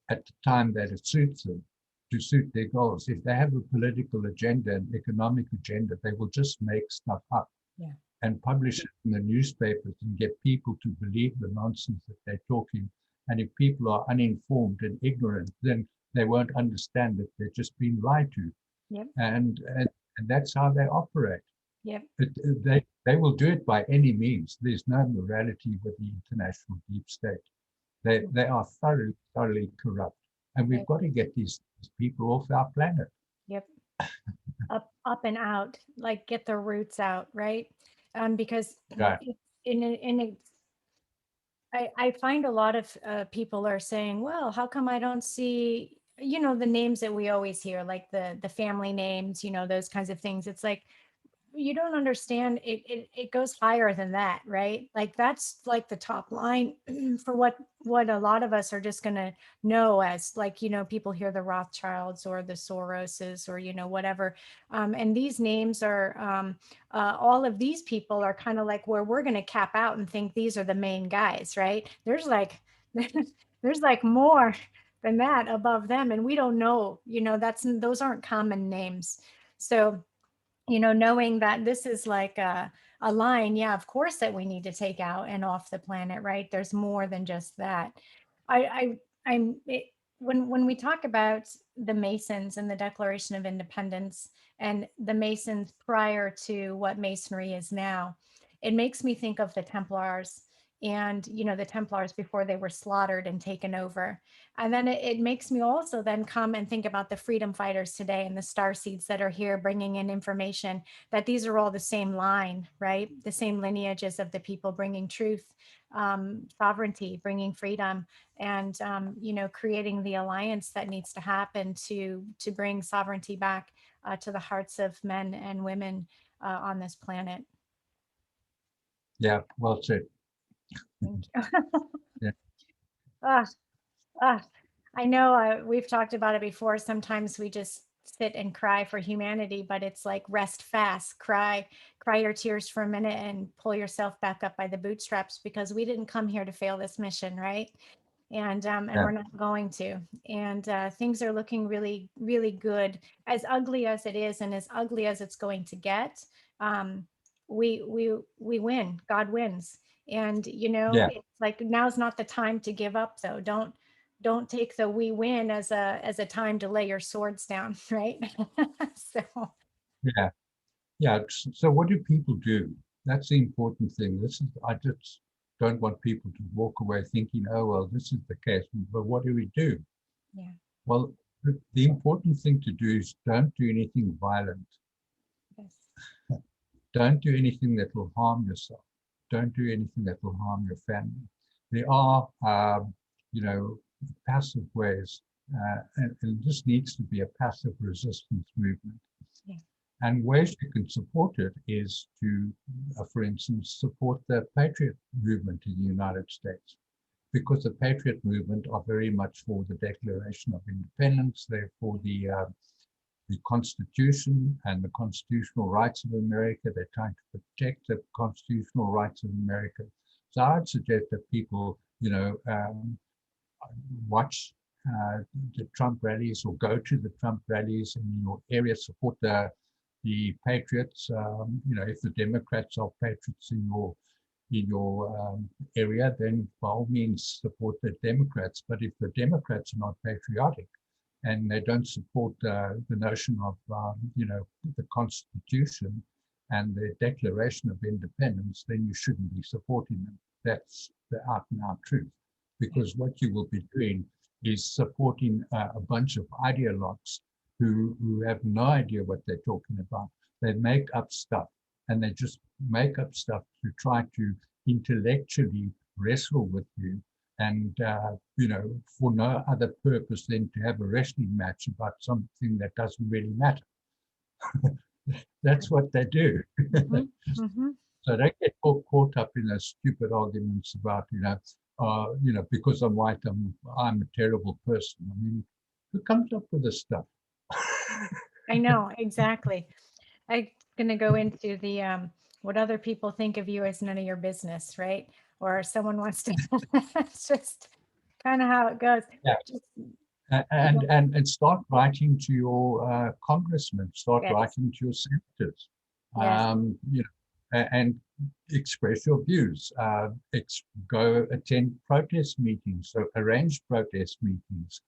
at the time that it suits them to suit their goals. If they have a political agenda and economic agenda, they will just make stuff up Yeah. and publish it in the newspapers and get people to believe the nonsense that they're talking. And if people are uninformed and ignorant, then they won't understand that they're just being lied to. Yep. And that's how they operate. Yep. They will do it by any means. There's no morality with the international deep state. They are thoroughly corrupt. And we've Yep. got to get these people off our planet. Yep. Up and out, like get their roots out, right? Because Right. it's in a, I find a lot of people are saying, well, how come I don't see, the names that we always hear, like the family names, those kinds of things. It's like, you don't understand, it goes higher than that, right? Like that's like the top line for what a lot of us are just going to know as, like, people hear the Rothschilds or the Soroses or whatever, and these names are, all of these people are kind of like where we're going to cap out and think these are the main guys, right? There's like there's like more than that above them, and we don't know, those aren't common names. So, knowing that this is like a line, yeah, of course, that we need to take out and off the planet, right? There's more than just that. I'm when we talk about the Masons and the Declaration of Independence and the Masons prior to what Masonry is now, it makes me think of the Templars and the Templars before they were slaughtered and taken over. And then it makes me also then come and think about the freedom fighters today and the star seeds that are here bringing in information, that these are all the same line, right? The same lineages of the people bringing truth, sovereignty, bringing freedom, and creating the alliance that needs to happen to bring sovereignty back to the hearts of men and women on this planet. Yeah, well said. Thank you. Yeah, Ah, ah, I know we've talked about it before. Sometimes we just sit and cry for humanity, but it's like rest fast, cry your tears for a minute and pull yourself back up by the bootstraps, because we didn't come here to fail this mission, right? And yeah, we're not going to. And things are looking really, really good. As ugly as it is, and as ugly as it's going to get, um, we win. God wins. And yeah, it's like now's not the time to give up, though. Don't take the we win as a time to lay your swords down, right? So yeah, yeah. So what do people do? That's the important thing. I just don't want people to walk away thinking, oh, well, this is the case, but what do we do? yeah. Well, the important thing to do is don't do anything violent. Yes. Don't do anything that will harm yourself. Don't do anything that will harm your family. There are, passive ways and this needs to be a passive resistance movement. Yeah. And ways you can support it is to, for instance, support the patriot movement in the United States, because the patriot movement are very much for the Declaration of Independence. They're for the Constitution and the constitutional rights of America. They're trying to protect the constitutional rights of America. So I'd suggest that people, watch the Trump rallies or go to the Trump rallies in your area, support the patriots. If the Democrats are patriots in your area, then by all means support the Democrats. But if the Democrats are not patriotic and they don't support the notion of the Constitution and the Declaration of Independence, then you shouldn't be supporting them. That's the out and out truth. Because what you will be doing is supporting a bunch of ideologues who have no idea what they're talking about. They make up stuff, and they just make up stuff to try to intellectually wrestle with you, and for no other purpose than to have a wrestling match about something that doesn't really matter. That's what they do. Mm-hmm. Mm-hmm. So they get caught up in those stupid arguments about, because I'm white, I'm a terrible person. I mean, who comes up with this stuff? I know, exactly. I'm gonna go into the what other people think of you as none of your business, right? Or someone wants to it's just kind of how it goes. Yeah. Just, And start writing to your congressmen, start yes, writing to your senators, yes, and express your views. Go attend protest meetings, so arrange protest meetings,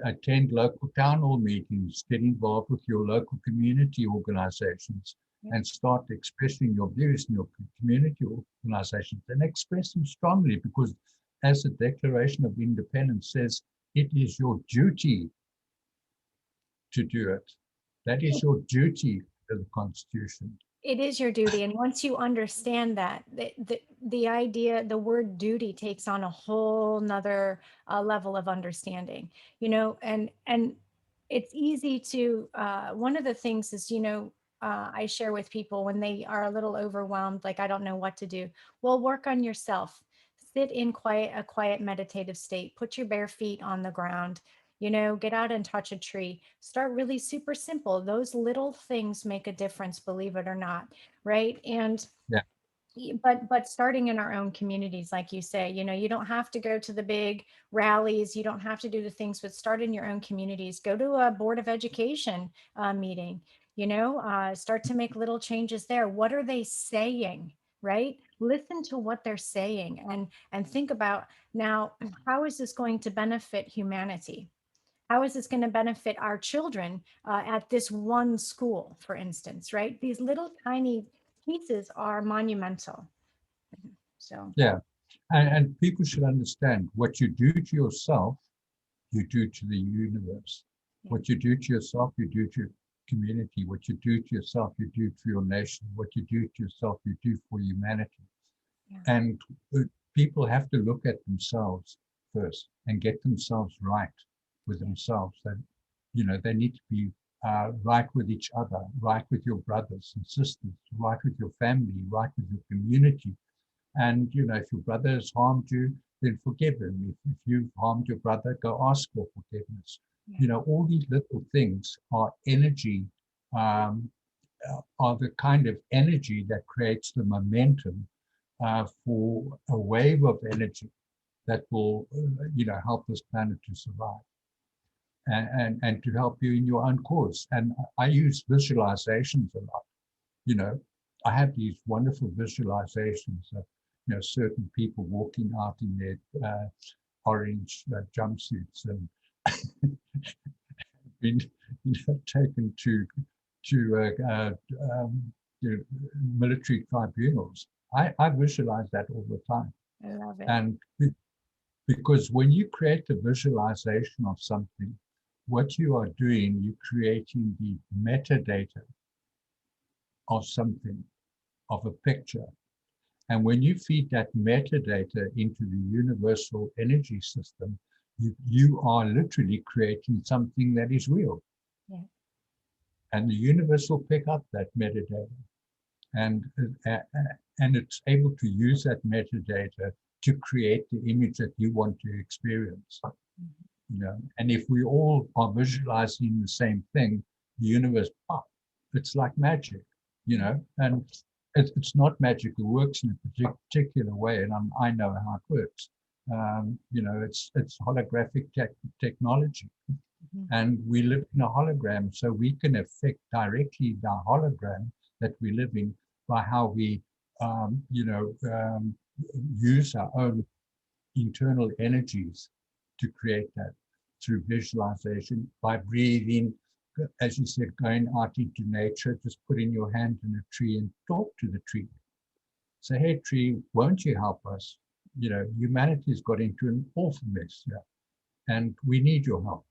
attend local town hall meetings, get involved with your local community organizations, yeah, and start expressing your views in your community organizations, and express them strongly, because as the Declaration of Independence says, it is your duty to do it. That is your duty to the Constitution. it is your duty. And once you understand that, the idea, the word duty takes on a whole nother level of understanding, and it's easy to, one of the things is, I share with people when they are a little overwhelmed, like, I don't know what to do. Well, work on yourself. Sit in a quiet meditative state, put your bare feet on the ground, get out and touch a tree. Start really super simple. Those little things make a difference, believe it or not, right? And Yeah, but starting in our own communities, like you say, you don't have to go to the big rallies, you don't have to do the things, but start in your own communities. Go to a board of education meeting, start to make little changes there. What are they saying? Right? Listen to what they're saying, and think about, now, how is this going to benefit humanity? How is this going to benefit our children at this one school, for instance, right? These little tiny pieces are monumental. So, yeah. And people should understand, what you do to yourself, you do to the universe. yeah, What you do to yourself, you do to your community. What you do to yourself, you do to your nation. What you do to yourself, you do for humanity. yeah, And people have to look at themselves first and get themselves right with yeah, themselves. That they need to be right with each other, right with your brothers and sisters, right with your family, right with your community. And if your brother has harmed you, then forgive him. If you've harmed your brother, go ask for forgiveness. yeah, All these little things are energy, um, are the kind of energy that creates the momentum for a wave of energy that will, help this planet to survive, and to help you in your own cause. And I use visualizations a lot. You know, I have these wonderful visualizations of, certain people walking out in their orange jumpsuits and been, taken to military tribunals. I visualize that all the time. I love it. And because when you create a visualization of something, what you are doing, you're creating the metadata of something, of a picture. And when you feed that metadata into the universal energy system, you are literally creating something that is real. Yeah. And the universe will pick up that metadata, and and it's able to use that metadata to create the image that you want to experience. And if we all are visualizing the same thing, the universe, it's like magic, and it's not magic. It works in a particular way, and I know how it works. It's holographic technology, and we live in a hologram, so we can affect directly the hologram that we live in by how we, use our own internal energies to create that through visualization, by breathing, as you said, going out into nature, just putting your hand in a tree and talk to the tree. Say, hey, tree, won't you help us? Humanity's got into an awful mess, and we need your help,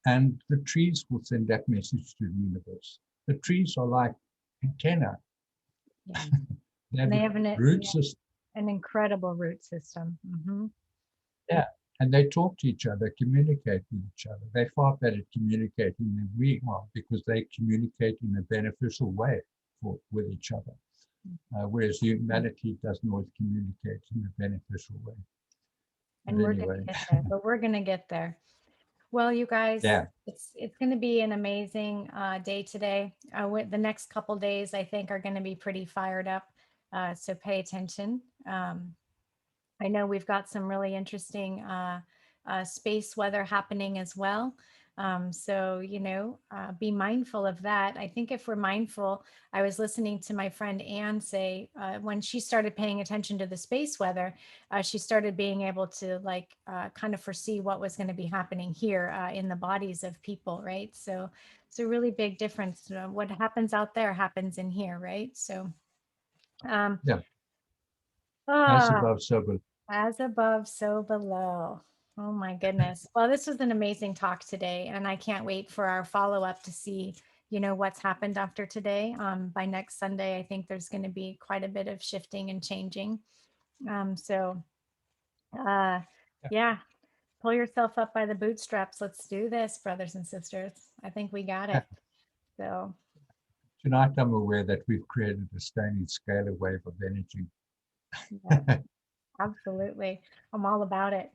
and the trees will send that message to the universe. The trees are like antenna. Yeah. They And have they a have root system. an incredible root system. Yeah, and they talk to each other, communicate with each other. They're far better at communicating than we are, because they communicate in a beneficial way with each other, whereas humanity doesn't always communicate in a beneficial way. And But we're going anyway, to get there, but we're going to get there. Well, you guys, yeah, it's going to be an amazing day today. The next couple days, I think, are going to be pretty fired up. So pay attention. I know we've got some really interesting space weather happening as well. So, be mindful of that. I think if we're mindful, I was listening to my friend Anne say when she started paying attention to the space weather, she started being able to kind of foresee what was going to be happening here in the bodies of people, right? So it's a really big difference. What happens out there happens in here, right? So, um, yeah, as ah, above, so below. as above, so below. Oh my goodness. Well, this was an amazing talk today, and I can't wait for our follow-up to see, what's happened after today. By next Sunday, I think there's going to be quite a bit of shifting and changing. So, uh, yeah, pull yourself up by the bootstraps. Let's do this, brothers and sisters. I think we got Yeah. it. So, Tonight, I'm aware that we've created a standing scalar wave of energy. yeah. Absolutely. I'm all about it.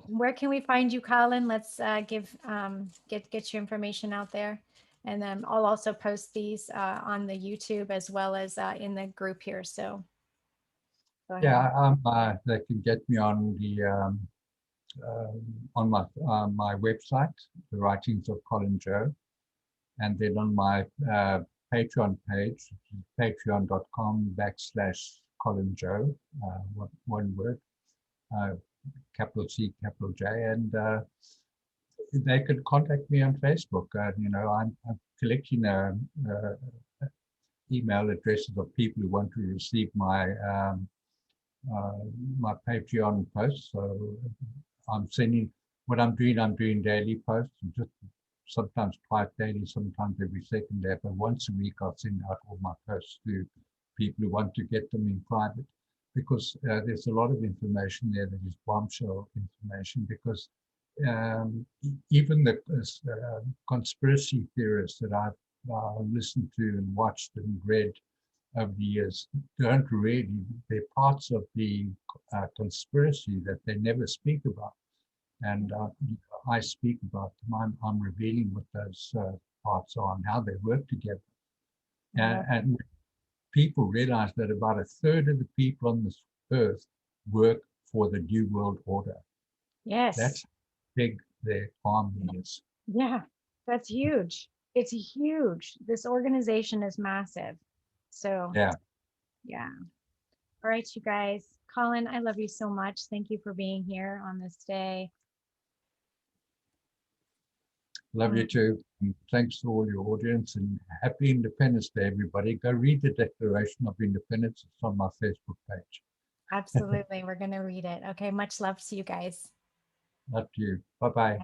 Where can we find you, Colin? Let's get your information out there. And then I'll also post these on the YouTube as well as in the group here. So go ahead. Yeah, they can get me on the on my website, The Writings of Colin Joe, and then on my Patreon page, patreon.com/Colin Joe, one word, capital C, capital J, and they could contact me on Facebook. I'm collecting email addresses of people who want to receive my Patreon posts. So I'm sending what I'm doing daily posts, and just sometimes twice daily, sometimes every second day, but once a week I'll send out all my posts to people who want to get them in private, because there's a lot of information there that is bombshell information, because even the conspiracy theorists that I've listened to and watched and read over the years don't really, they're parts of the conspiracy that they never speak about. And I speak about them. I'm revealing what those parts are and how they work together. And people realize that about a third of the people on this earth work for the New World Order. Yes. That's how big their army is. Yeah, that's huge. It's huge. This organization is massive. So Yeah. yeah. All right, you guys. Colin, I love you so much. Thank you for being here on this day. Love you too. And thanks to all your audience, and happy Independence Day, everybody. Go read the Declaration of Independence. It's on my Facebook page. Absolutely. We're going to read it. Okay. Much love to you guys. Love to you. Bye-bye.